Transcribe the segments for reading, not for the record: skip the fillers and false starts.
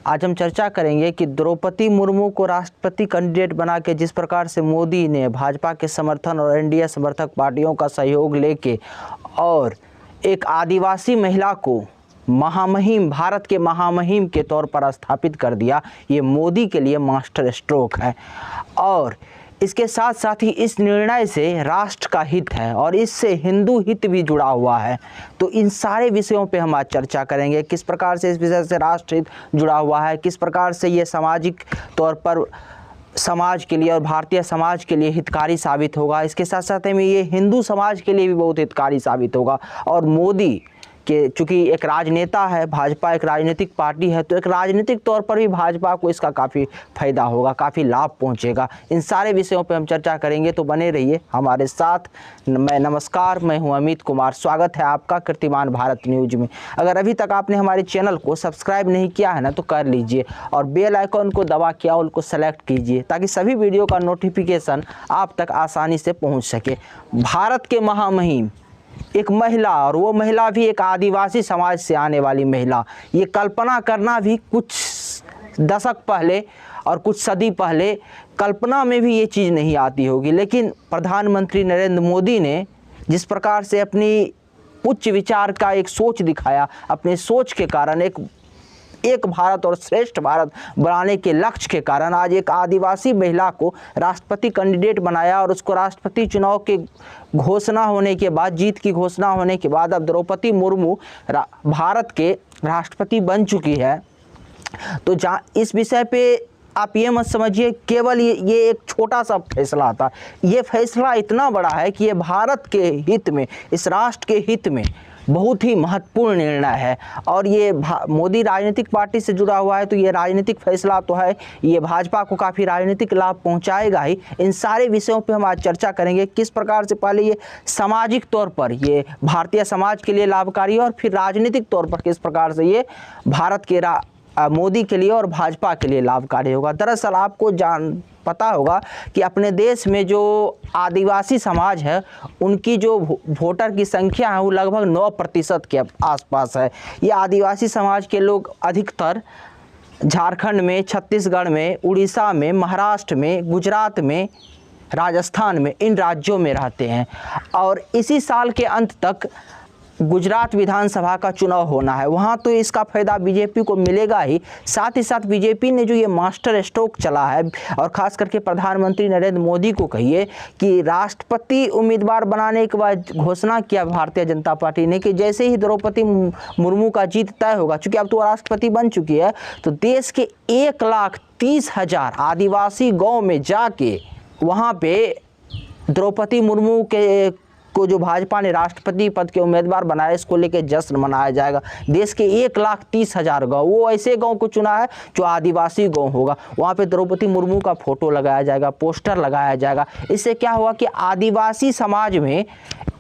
आज हम चर्चा करेंगे कि द्रौपदी मुर्मू को राष्ट्रपति कैंडिडेट बना के जिस प्रकार से मोदी ने भाजपा के समर्थन और एनडीए समर्थक पार्टियों का सहयोग लेके और एक आदिवासी महिला को महामहिम, भारत के महामहिम के तौर पर स्थापित कर दिया, ये मोदी के लिए मास्टर स्ट्रोक है। और इसके साथ साथ ही इस निर्णय से राष्ट्र का हित है और इससे हिंदू हित भी जुड़ा हुआ है। तो इन सारे विषयों पे हम आज चर्चा करेंगे, किस प्रकार से इस विषय से राष्ट्र हित जुड़ा हुआ है, किस प्रकार से ये सामाजिक तौर पर समाज के लिए और भारतीय समाज के लिए हितकारी साबित होगा। इसके साथ साथ में ये हिंदू समाज के लिए भी बहुत हितकारी साबित होगा। और मोदी कि चूँकि एक राजनेता है, भाजपा एक राजनीतिक पार्टी है, तो एक राजनीतिक तौर पर भी भाजपा को इसका काफ़ी फायदा होगा, काफ़ी लाभ पहुंचेगा। इन सारे विषयों पे हम चर्चा करेंगे, तो बने रहिए हमारे साथ। नमस्कार, मैं हूं अमित कुमार, स्वागत है आपका कीर्तिमान भारत न्यूज में। अगर अभी तक आपने हमारे चैनल को सब्सक्राइब नहीं किया है ना, तो कर लीजिए और बेल आइकॉन को दबा के ऑल को सेलेक्ट कीजिए ताकि सभी वीडियो का नोटिफिकेशन आप तक आसानी से पहुँच सके। भारत के महामहिम एक महिला, और वो महिला भी एक आदिवासी समाज से आने वाली महिला, ये कल्पना करना भी कुछ दशक पहले और कुछ सदी पहले कल्पना में भी ये चीज़ नहीं आती होगी। लेकिन प्रधानमंत्री नरेंद्र मोदी ने जिस प्रकार से अपनी उच्च विचार का एक सोच दिखाया, अपने सोच के कारण एक भारत और श्रेष्ठ भारत बनाने के लक्ष्य के कारण आज एक आदिवासी महिला को राष्ट्रपति कैंडिडेट बनाया और उसको राष्ट्रपति चुनाव के घोषणा होने के बाद, जीत की घोषणा होने के बाद अब द्रौपदी मुर्मू भारत के राष्ट्रपति बन चुकी है। तो जहाँ इस विषय पे आप ये मत समझिए केवल ये एक छोटा सा फैसला था, ये फैसला इतना बड़ा है कि ये भारत के हित में, इस राष्ट्र के हित में बहुत ही महत्वपूर्ण निर्णय है। और ये मोदी राजनीतिक पार्टी से जुड़ा हुआ है, तो ये राजनीतिक फैसला तो है, ये भाजपा को काफ़ी राजनीतिक लाभ पहुंचाएगा ही। इन सारे विषयों पे हम आज चर्चा करेंगे, किस प्रकार से पहले ये सामाजिक तौर पर ये भारतीय समाज के लिए लाभकारी है और फिर राजनीतिक तौर पर किस प्रकार से ये भारत के मोदी के लिए और भाजपा के लिए लाभकारी होगा। दरअसल आपको पता होगा कि अपने देश में जो आदिवासी समाज है उनकी जो वोटर की संख्या है वो लगभग 9% के आसपास है। ये आदिवासी समाज के लोग अधिकतर झारखंड में, छत्तीसगढ़ में, उड़ीसा में, महाराष्ट्र में, गुजरात में, राजस्थान में, इन राज्यों में रहते हैं। और इसी साल के अंत तक गुजरात विधानसभा का चुनाव होना है, वहाँ तो इसका फ़ायदा बीजेपी को मिलेगा ही। साथ ही साथ बीजेपी ने जो ये मास्टर स्ट्रोक चला है और ख़ास करके प्रधानमंत्री नरेंद्र मोदी को कहिए कि राष्ट्रपति उम्मीदवार बनाने के बाद घोषणा किया भारतीय जनता पार्टी ने कि जैसे ही द्रौपदी मुर्मू का जीत तय होगा, चूँकि अब तो राष्ट्रपति बन चुकी है, तो देश के 1,30,000 आदिवासी गाँव में जाके वहाँ पे द्रौपदी मुर्मू को जो भाजपा ने राष्ट्रपति पद के उम्मीदवार बनाया, इसको लेकर जश्न मनाया जाएगा। देश के 1,30,000 गाँव, वो ऐसे गांव को चुना है जो आदिवासी गांव होगा, वहाँ पे द्रौपदी मुर्मू का फोटो लगाया जाएगा, पोस्टर लगाया जाएगा। इससे क्या हुआ कि आदिवासी समाज में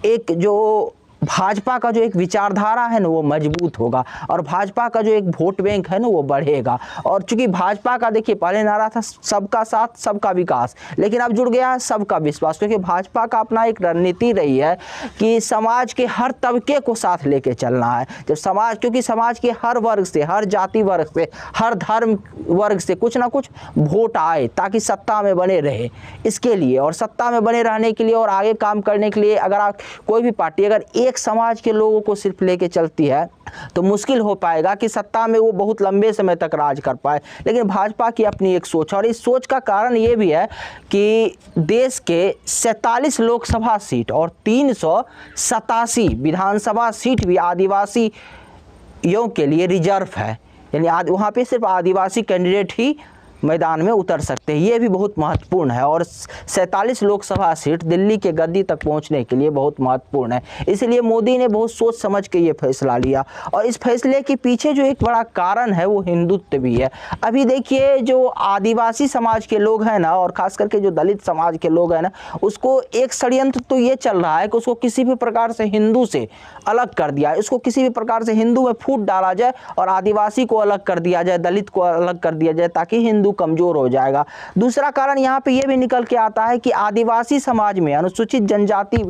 एक जो भाजपा का जो एक विचारधारा है ना वो मजबूत होगा और भाजपा का जो एक वोट बैंक है ना वो बढ़ेगा। और चूंकि भाजपा का देखिए पहले नारा था सबका साथ सबका विकास, लेकिन अब जुड़ गया है सबका विश्वास, क्योंकि भाजपा का अपना एक रणनीति रही है कि समाज के हर तबके को साथ लेके चलना है। जब समाज, क्योंकि समाज के हर वर्ग से, हर जाति वर्ग से, हर धर्म वर्ग से कुछ ना कुछ वोट आए ताकि सत्ता में बने रहे, इसके लिए और सत्ता में बने रहने के लिए और आगे काम करने के लिए अगर आप कोई भी पार्टी अगर एक समाज के लोगों को सिर्फ लेके चलती है तो मुश्किल हो पाएगा कि सत्ता में वो बहुत लंबे समय तक राज कर पाए। लेकिन भाजपा की अपनी एक सोच है और इस सोच का कारण ये भी है कि देश के 47 लोकसभा सीट और 387 विधानसभा सीट भी आदिवासियों के लिए रिजर्व है, यानी वहाँ पे सिर्फ आदिवासी कैंडिडेट ही मैदान में उतर सकते हैं। ये भी बहुत महत्वपूर्ण है और 47 लोकसभा सीट दिल्ली के गद्दी तक पहुंचने के लिए बहुत महत्वपूर्ण है। इसलिए मोदी ने बहुत सोच समझ के ये फैसला लिया और इस फैसले के पीछे जो एक बड़ा कारण है वो हिंदुत्व भी है। अभी देखिए जो आदिवासी समाज के लोग हैं ना और ख़ास करके जो दलित समाज के लोग हैं ना, उसको एक षड्यंत्र तो ये चल रहा है कि उसको किसी भी प्रकार से हिंदू से अलग कर दिया है, उसको किसी भी प्रकार से हिंदू में फूट डाला जाए और आदिवासी को अलग कर दिया जाए, दलित को अलग कर दिया जाए ताकि हिंदू कमजोर हो जाएगा। दूसरा कारण यहाँ पे ये भी निकल के आता है कि आदिवासी समाज में अनुसूचित जनजाति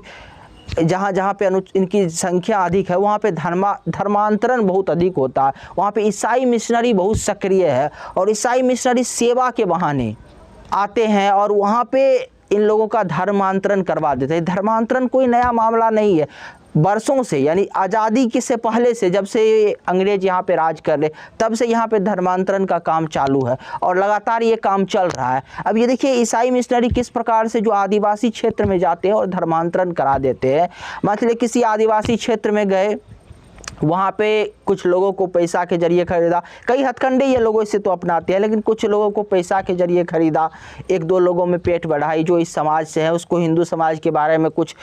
जहाँ जहाँ पे इनकी संख्या अधिक है वहाँ पे धर्मांतरण बहुत अधिक होता है। वहाँ पे ईसाई मिशनरी बहुत सक्रिय है और ईसाई मिशनरी सेवा के बहाने आते हैं और वहाँ पे इन लोगों का धर्मांतरण करवा देते हैं। धर्मांतरण कोई नया मामला नहीं है, बरसों से, यानी आज़ादी के से पहले से, जब से अंग्रेज यहाँ पे राज कर रहे तब से यहाँ पे धर्मांतरण का काम चालू है और लगातार ये काम चल रहा है। अब ये देखिए ईसाई मिशनरी किस प्रकार से जो आदिवासी क्षेत्र में जाते हैं और धर्मांतरण करा देते हैं। मतलब किसी आदिवासी क्षेत्र में गए, वहाँ पे कुछ लोगों को पैसा के जरिए खरीदा, कई हथकंडे ये लोगों से तो अपनाते हैं, लेकिन कुछ लोगों को पैसा के जरिए खरीदा, एक दो लोगों में पेट बढ़ाई जो इस समाज से है, उसको हिंदू समाज के बारे में कुछ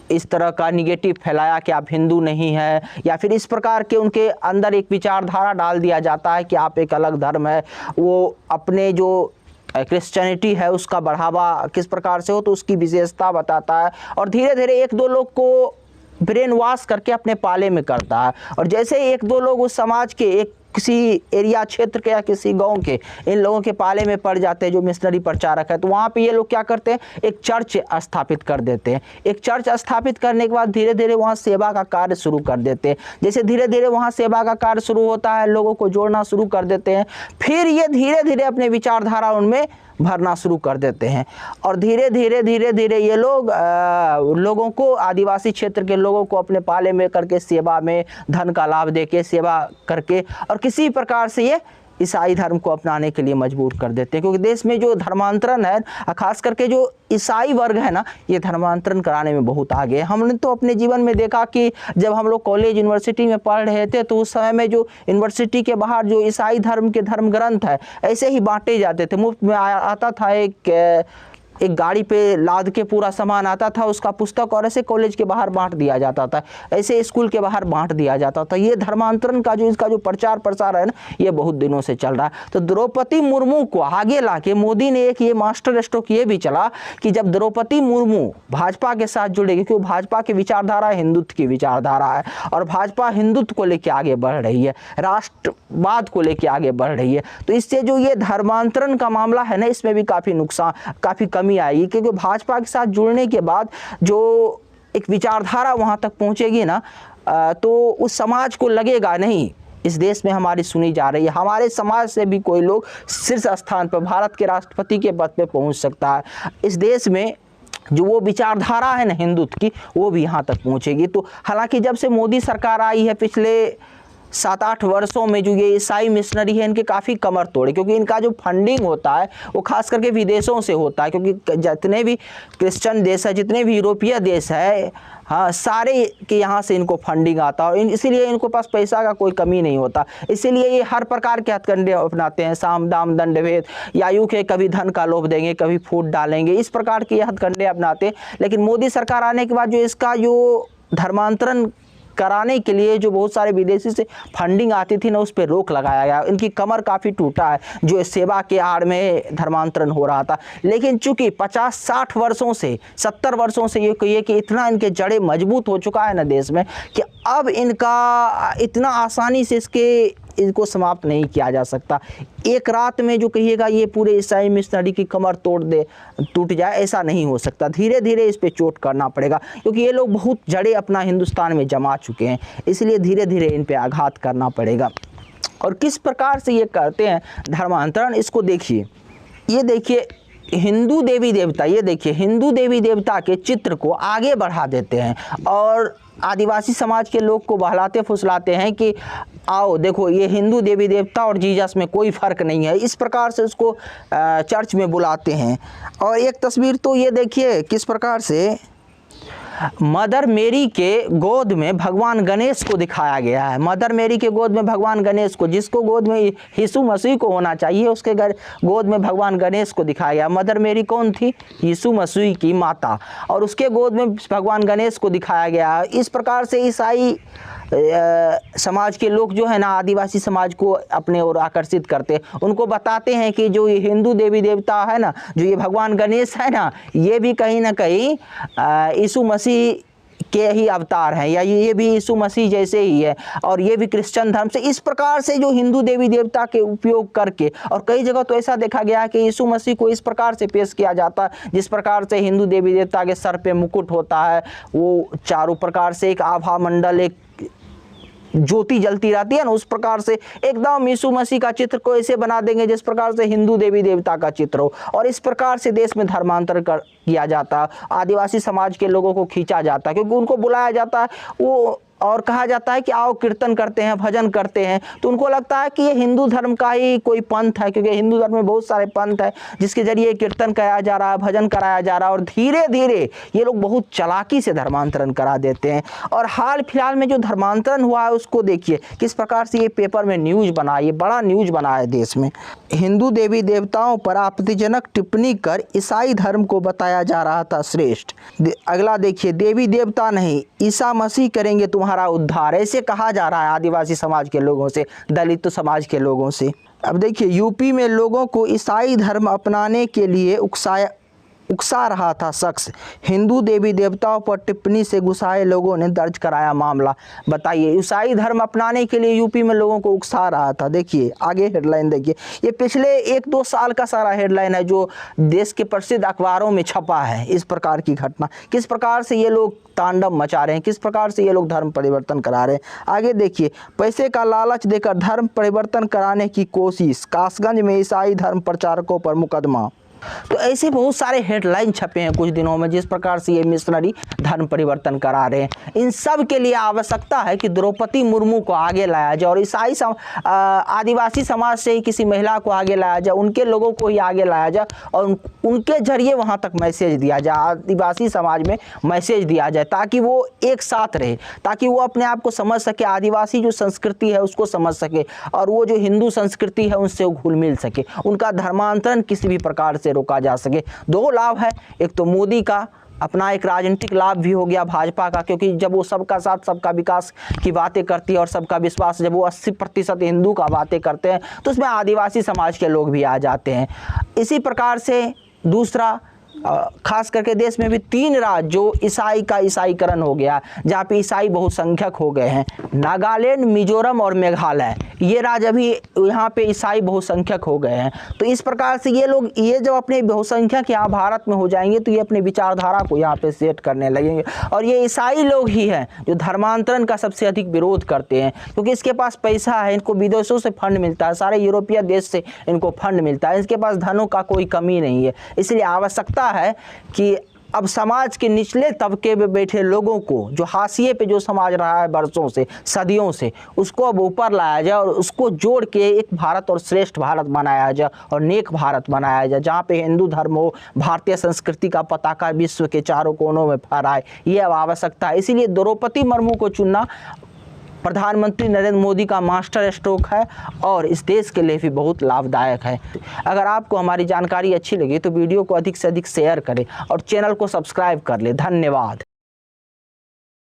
इस तरह का निगेटिव फैलाया कि आप हिंदू नहीं है, या फिर इस प्रकार के उनके अंदर एक विचारधारा डाल दिया जाता है कि आप एक अलग धर्म है। वो अपने जो क्रिश्चियनिटी है उसका बढ़ावा किस प्रकार से हो तो उसकी विशेषता बताता है और धीरे धीरे एक दो लोग को ब्रेन वॉश करके अपने पाले में करता है। और जैसे ही एक दो लोग उस समाज के एक किसी एरिया क्षेत्र के या किसी गांव के इन लोगों के पाले में पड़ जाते हैं जो मिशनरी प्रचारक है, तो वहाँ पे ये लोग क्या करते हैं, एक चर्च स्थापित कर देते हैं। एक चर्च स्थापित करने के बाद धीरे धीरे वहाँ सेवा का कार्य शुरू कर देते हैं। जैसे धीरे धीरे वहाँ सेवा का कार्य शुरू होता है, लोगों को जोड़ना शुरू कर देते हैं, फिर ये धीरे धीरे अपने विचारधारा उनमें भरना शुरू कर देते हैं और धीरे धीरे ये लोग लोगों को, आदिवासी क्षेत्र के लोगों को अपने पाले में करके सेवा में धन का लाभ देके सेवा करके और किसी प्रकार से ये ईसाई धर्म को अपनाने के लिए मजबूर कर देते हैं। क्योंकि देश में जो धर्मांतरण है, खास करके जो ईसाई वर्ग है ना, ये धर्मांतरण कराने में बहुत आगे है। हमने तो अपने जीवन में देखा कि जब हम लोग कॉलेज यूनिवर्सिटी में पढ़ रहे थे तो उस समय में जो यूनिवर्सिटी के बाहर जो ईसाई धर्म के धर्म ग्रंथ है ऐसे ही बांटे जाते थे, मुफ्त में आता था। एक गाड़ी पे लाद के पूरा सामान आता था उसका पुस्तक, और ऐसे कॉलेज के बाहर बांट दिया जाता था, ऐसे स्कूल के बाहर बांट दिया जाता था। ये धर्मांतरण का जो इसका जो प्रचार प्रसार है ना, ये बहुत दिनों से चल रहा है। तो द्रौपदी मुर्मू को आगे लाके मोदी ने एक ये मास्टर स्ट्रोक ये भी चला कि जब द्रौपदी मुर्मू भाजपा के साथ जुड़ेगी, क्योंकि भाजपा की विचारधारा हिंदुत्व की विचारधारा है और भाजपा हिंदुत्व को लेकर आगे बढ़ रही है, राष्ट्रवाद को लेकर आगे बढ़ रही है, तो इससे जो ये धर्मांतरण का मामला है ना, इसमें भी काफ़ी नुकसान, काफ़ी कमी आएगी। क्योंकि भाजपा के साथ जुड़ने के बाद जो एक विचारधारा वहां तक पहुंचेगी ना, तो उस समाज को लगेगा नहीं इस देश में हमारी सुनी जा रही है, हमारे समाज से भी कोई लोग शीर्ष स्थान पर, भारत के राष्ट्रपति के पद पे पहुंच सकता है। इस देश में जो वो विचारधारा है ना हिंदुत्व की, वो भी यहाँ तक पहुँचेगी। तो हालांकि जब से मोदी सरकार आई है पिछले 7-8 वर्षों में जो ये ईसाई मिशनरी है इनके काफ़ी कमर तोड़े, क्योंकि इनका जो फंडिंग होता है वो खास करके विदेशों से होता है। क्योंकि जितने भी क्रिश्चियन देश है, जितने भी यूरोपीय देश है, हाँ, सारे के यहाँ से इनको फंडिंग आता है और इसीलिए इनको पास पैसा का कोई कमी नहीं होता। इसीलिए ये हर प्रकार के हथकंडे अपनाते हैं, साम दाम दंड भेद, या यूँ के कभी धन का लोभ देंगे, कभी फूट डालेंगे, इस प्रकार के हथकंडे अपनाते हैं। लेकिन मोदी सरकार आने के बाद जो इसका जो धर्मांतरण कराने के लिए जो बहुत सारे विदेशी से फंडिंग आती थी ना, उस पर रोक लगाया गया। इनकी कमर काफ़ी टूटा है जो सेवा के आड़ में धर्मांतरण हो रहा था। लेकिन चूंकि 50-60 वर्षों से, 70 वर्षों से ये कहिए कि इतना इनके जड़ें मजबूत हो चुका है ना देश में, कि अब इनका इतना आसानी से इनको समाप्त नहीं किया जा सकता। एक रात में जो कहिएगा ये पूरे ईसाई मिशनरी की कमर टूट जाए, ऐसा नहीं हो सकता। धीरे धीरे इस पे चोट करना पड़ेगा, क्योंकि ये लोग बहुत जड़ें अपना हिंदुस्तान में जमा चुके हैं, इसलिए धीरे धीरे इन पे आघात करना पड़ेगा। और किस प्रकार से ये करते हैं धर्मांतरण, इसको देखिए। ये देखिए हिंदू देवी देवता, ये देखिए हिंदू देवी देवता के चित्र को आगे बढ़ा देते हैं और आदिवासी समाज के लोग को बहलाते फुसलाते हैं कि आओ देखो ये हिंदू देवी देवता और जीसस में कोई फ़र्क नहीं है, इस प्रकार से उसको चर्च में बुलाते हैं। और एक तस्वीर तो ये देखिए किस प्रकार से मदर मेरी के गोद में भगवान गणेश को दिखाया गया है। मदर मेरी के गोद में भगवान गणेश को, जिसको गोद में यीशु मसीह को होना चाहिए, उसके गोद में भगवान गणेश को दिखाया गया। मदर मेरी कौन थी? यीशु मसीह की माता, और उसके गोद में भगवान गणेश को दिखाया गया। इस प्रकार से ईसाई समाज के लोग जो है ना, आदिवासी समाज को अपने ओर आकर्षित करते हैं। उनको बताते हैं कि जो ये हिंदू देवी देवता है ना, जो ये भगवान गणेश है ना, ये भी कहीं ना कहीं यीशु मसीह के ही अवतार हैं, या ये भी यीशु मसीह जैसे ही है, और ये भी क्रिश्चियन धर्म से, इस प्रकार से जो हिंदू देवी देवता के उपयोग करके, और कई जगह तो ऐसा देखा गया है कि यीशु मसीह को इस प्रकार से पेश किया जाता है जिस प्रकार से हिंदू देवी देवता के सर पे मुकुट होता है, वो चारों प्रकार से एक आभा मंडल, एक ज्योति जलती रहती है ना, उस प्रकार से एकदम यीशु मसीह का चित्र को ऐसे बना देंगे जिस प्रकार से हिंदू देवी देवता का चित्र हो, और इस प्रकार से देश में धर्मांतर किया जाता, आदिवासी समाज के लोगों को खींचा जाता, क्योंकि उनको बुलाया जाता है वो, और कहा जाता है कि आओ कीर्तन करते हैं, भजन करते हैं, तो उनको लगता है कि ये हिंदू धर्म का ही कोई पंथ है, क्योंकि हिंदू धर्म में बहुत सारे पंथ है जिसके जरिए कीर्तन कराया जा रहा है, भजन कराया जा रहा है, और धीरे धीरे ये लोग बहुत चालाकी से धर्मांतरण करा देते हैं। और हाल फिलहाल में जो धर्मांतरण हुआ है उसको देखिए किस प्रकार से ये पेपर में न्यूज बना, ये बड़ा न्यूज बना है देश में। हिंदू देवी देवताओं पर आपत्तिजनक टिप्पणी कर ईसाई धर्म को बताया जा रहा था श्रेष्ठ। अगला देखिए, देवी देवता नहीं ईसा मसीह करेंगे तुम्हारा उद्धार, ऐसे कहा जा रहा है आदिवासी समाज के लोगों से, दलित समाज के लोगों से। अब देखिए, यूपी में लोगों को ईसाई धर्म अपनाने के लिए उकसा रहा था शख्स, हिंदू देवी देवताओं पर टिप्पणी से गुस्साए लोगों ने दर्ज कराया मामला। बताइए, ईसाई धर्म अपनाने के लिए यूपी में लोगों को उकसा रहा था। देखिए आगे हेडलाइन देखिए, ये पिछले 1-2 साल का सारा हेडलाइन है जो देश के प्रसिद्ध अखबारों में छपा है। इस प्रकार की घटना, किस प्रकार से ये लोग तांडव मचा रहे हैं, किस प्रकार से ये लोग धर्म परिवर्तन करा रहे हैं। आगे देखिए, पैसे का लालच देकर धर्म परिवर्तन कराने की कोशिश, कासगंज में ईसाई धर्म प्रचारकों पर मुकदमा। तो ऐसे बहुत सारे हेडलाइन छपे हैं कुछ दिनों में जिस प्रकार से ये मिशनरी धर्म परिवर्तन करा रहे हैं। इन सब के लिए आवश्यकता है कि द्रौपदी मुर्मू को आगे लाया जाए, और ईसाई आदिवासी समाज से ही किसी महिला को आगे लाया जाए, उनके लोगों को ही आगे लाया जाए, और उनके जरिए वहाँ तक मैसेज दिया जाए, आदिवासी समाज में मैसेज दिया जाए, ताकि वो एक साथ रहे, ताकि वो अपने आप को समझ सके, आदिवासी जो संस्कृति है उसको समझ सके, और वो जो हिंदू संस्कृति है उनसे वो घुल मिल सके, उनका धर्मांतरण किसी भी प्रकार से रोका जा सके। 2 लाभ है, एक तो मोदी का अपना एक राजनीतिक लाभ भी हो गया भाजपा का, क्योंकि जब वो सबका साथ सबका विकास की बातें करती है और सबका विश्वास, जब वो 80% हिंदू का बातें करते हैं तो उसमें आदिवासी समाज के लोग भी आ जाते हैं। इसी प्रकार से दूसरा, खास करके देश में भी 3 राज्य जो ईसाई का ईसाईकरण हो गया, जहाँ पे ईसाई बहुसंख्यक हो गए हैं, नागालैंड, मिजोरम और मेघालय, ये राज्य अभी यहाँ पे ईसाई बहुसंख्यक हो गए हैं। तो इस प्रकार से ये लोग, ये जब अपने बहुसंख्यक यहाँ भारत में हो जाएंगे तो ये अपनी विचारधारा को यहाँ पे सेट करने लगेंगे, और ये ईसाई लोग ही हैं जो धर्मांतरण का सबसे अधिक विरोध करते हैं, क्योंकि इसके पास पैसा है, इनको विदेशों से फंड मिलता है, सारे यूरोपीय देश से इनको फंड मिलता है, इसके पास धनों का कोई कमी नहीं है। इसलिए आवश्यकता है कि अब समाज के निचले तबके में बैठे लोगों को, जो हाशिए पे जो समाज रहा है वर्षों से, सदियों से, उसको अब ऊपर लाया जाए, और उसको जोड़ के एक भारत और श्रेष्ठ भारत बनाया जाए, और नेक भारत बनाया जाए, जहाँ पे हिंदू धर्म हो, भारतीय संस्कृति का पताका विश्व के चारों कोनों में फहराए। ये अब आवश्यकता है। इसीलिए द्रौपदी मुर्मू को चुनना प्रधानमंत्री नरेंद्र मोदी का मास्टर स्ट्रोक है, और इस देश के लिए भी बहुत लाभदायक है। अगर आपको हमारी जानकारी अच्छी लगी तो वीडियो को अधिक से अधिक शेयर करें और चैनल को सब्सक्राइब कर लें। धन्यवाद।